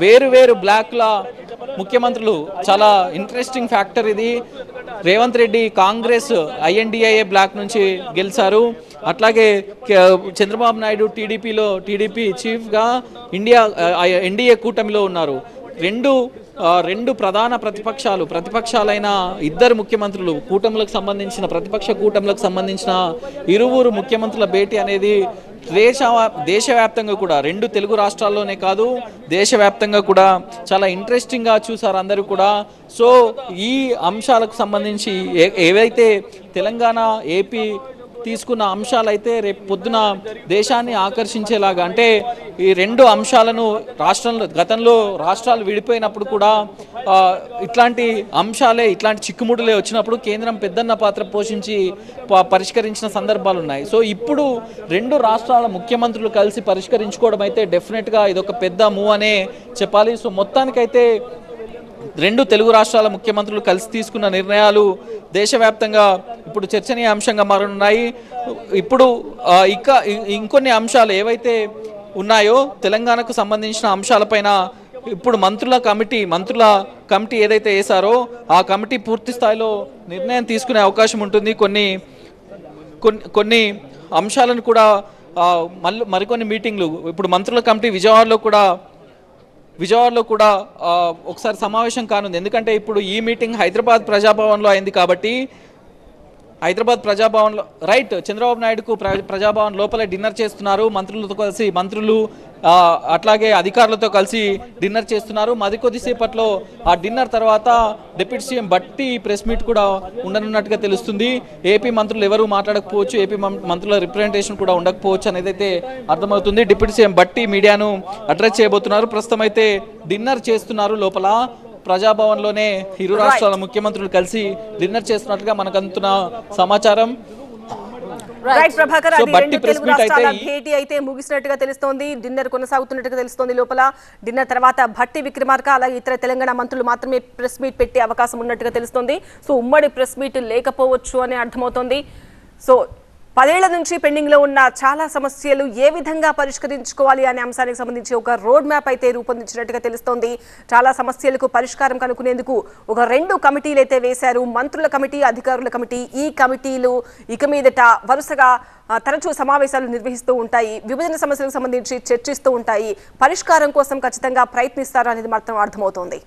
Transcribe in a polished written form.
వేరు వేరు బ్లాక్ల ముఖ్యమంత్రులు చాలా ఇంట్రెస్టింగ్ ఫ్యాక్టర్ ఇది. రేవంత్ రెడ్డి కాంగ్రెస్ INDIA బ్లాక్ నుంచి గెలిచారు. అట్లాగే చంద్రబాబు నాయుడు టీడీపీ చీఫ్గా NDA కూటమిలో ఉన్నారు. రెండు ప్రధాన ప్రతిపక్షాలైన ఇద్దరు ముఖ్యమంత్రులు ప్రతిపక్ష కూటమిలకు సంబంధించిన ఇరువురు ముఖ్యమంత్రుల భేటీ అనేది దేశవ్యాప్తంగా కూడా, రెండు తెలుగు రాష్ట్రాల్లోనే కాదు దేశవ్యాప్తంగా కూడా చాలా ఇంట్రెస్టింగ్గా చూసారు అందరూ కూడా. సో ఈ అంశాలకు సంబంధించి ఏవైతే తెలంగాణ ఏపీ తీసుకున్న అంశాలైతే రేపు పొద్దున దేశాన్ని ఆకర్షించేలాగా, అంటే ఈ రెండు అంశాలను గతంలో రాష్ట్రాలు విడిపోయినప్పుడు కూడా ఇట్లాంటి చిక్కుముడులే వచ్చినప్పుడు కేంద్రం పెద్దన్న పాత్ర పోషించి పరిష్కరించిన సందర్భాలు ఉన్నాయి. సో ఇప్పుడు రెండు రాష్ట్రాల ముఖ్యమంత్రులు కలిసి పరిష్కరించుకోవడం అయితే డెఫినెట్గా ఇదొక పెద్ద మూవ్ అనే చెప్పాలి. సో మొత్తానికైతే రెండు తెలుగు రాష్ట్రాల ముఖ్యమంత్రులు కలిసి తీసుకున్న నిర్ణయాలు దేశవ్యాప్తంగా ఇప్పుడు చర్చనీయాంశంగా మారనున్నాయి. ఇప్పుడు ఇంకొన్ని అంశాలు ఏవైతే ఉన్నాయో తెలంగాణకు సంబంధించిన అంశాలపైన ఇప్పుడు మంత్రుల కమిటీ ఏదైతే వేశారో ఆ కమిటీ పూర్తి స్థాయిలో నిర్ణయం తీసుకునే అవకాశం ఉంటుంది. కొన్ని అంశాలను కూడా మరికొన్ని మీటింగ్లు ఇప్పుడు మంత్రుల కమిటీ విజయవాడలో కూడా ఒకసారి సమావేశం కానుంది. ఎందుకంటే ఇప్పుడు ఈ మీటింగ్ హైదరాబాద్ ప్రజాభవన్లో అయింది కాబట్టి చంద్రబాబు నాయుడుకు ప్రజాభవన్ లోపల డిన్నర్ చేస్తున్నారు. మంత్రులు అట్లాగే అధికారులతో కలిసి డిన్నర్ చేస్తున్నారు. కొద్దిసేపట్లో ఆ డిన్నర్ తర్వాత deputy CM Bhatti press meet కూడా ఉండనున్నట్టుగా తెలుస్తుంది. ఏపీ మంత్రులు ఎవరు మాట్లాడకపోవచ్చు, ఏపీ మంత్రుల రిప్రజెంటేషన్ కూడా ఉండకపోవచ్చు అనేది అయితే అర్థమవుతుంది. డిప్యూటీ సీఎం భట్టి మీడియాను అడ్రస్ చేయబోతున్నారు. ప్రస్తుతం అయితే డిన్నర్ చేస్తున్నారు లోపల ప్రజాభవన్లోనే. ఇరు రాష్ట్రాల ముఖ్యమంత్రులు కలిసి డిన్నర్ చేస్తున్నట్లుగా మనకు అందుతున్న సమాచారం. రైట్ ప్రభాకర్, అది రెండు తెలుగు రాష్ట్రాల భేటీ అయితే ముగిసినట్టుగా తెలుస్తోంది. డిన్నర్ కొనసాగుతున్నట్టుగా తెలుస్తోంది. లోపల డిన్నర్ తర్వాత భట్టి విక్రమార్క అలాగే ఇతర తెలంగాణ మంత్రులు మాత్రమే ప్రెస్ మీట్ పెట్టే అవకాశం ఉన్నట్టుగా తెలుస్తోంది. సో ఉమ్మడి ప్రెస్ మీట్ లేకపోవచ్చు అని అర్థమవుతోంది. సో 10 ఏళ్ల నుంచి పెండింగ్ లో ఉన్న చాలా సమస్యలు ఏ విధంగా పరిష్కరించుకోవాలి అనే అంశానికి సంబంధించి ఒక రోడ్ మ్యాప్ అయితే రూపొందించినట్టుగా తెలుస్తోంది. చాలా సమస్యలకు పరిష్కారం కనుక్కునేందుకు ఒక 2 కమిటీలు అయితే వేశారు. మంత్రుల కమిటీ, అధికారుల కమిటీ. ఈ కమిటీలు ఇక మీదట వరుసగా తరచూ సమావేశాలు నిర్వహిస్తూ ఉంటాయి. విభజన సమస్యలకు సంబంధించి చర్చిస్తూ ఉంటాయి. పరిష్కారం కోసం ఖచ్చితంగా ప్రయత్నిస్తారు అనేది మాత్రం అర్థమవుతోంది.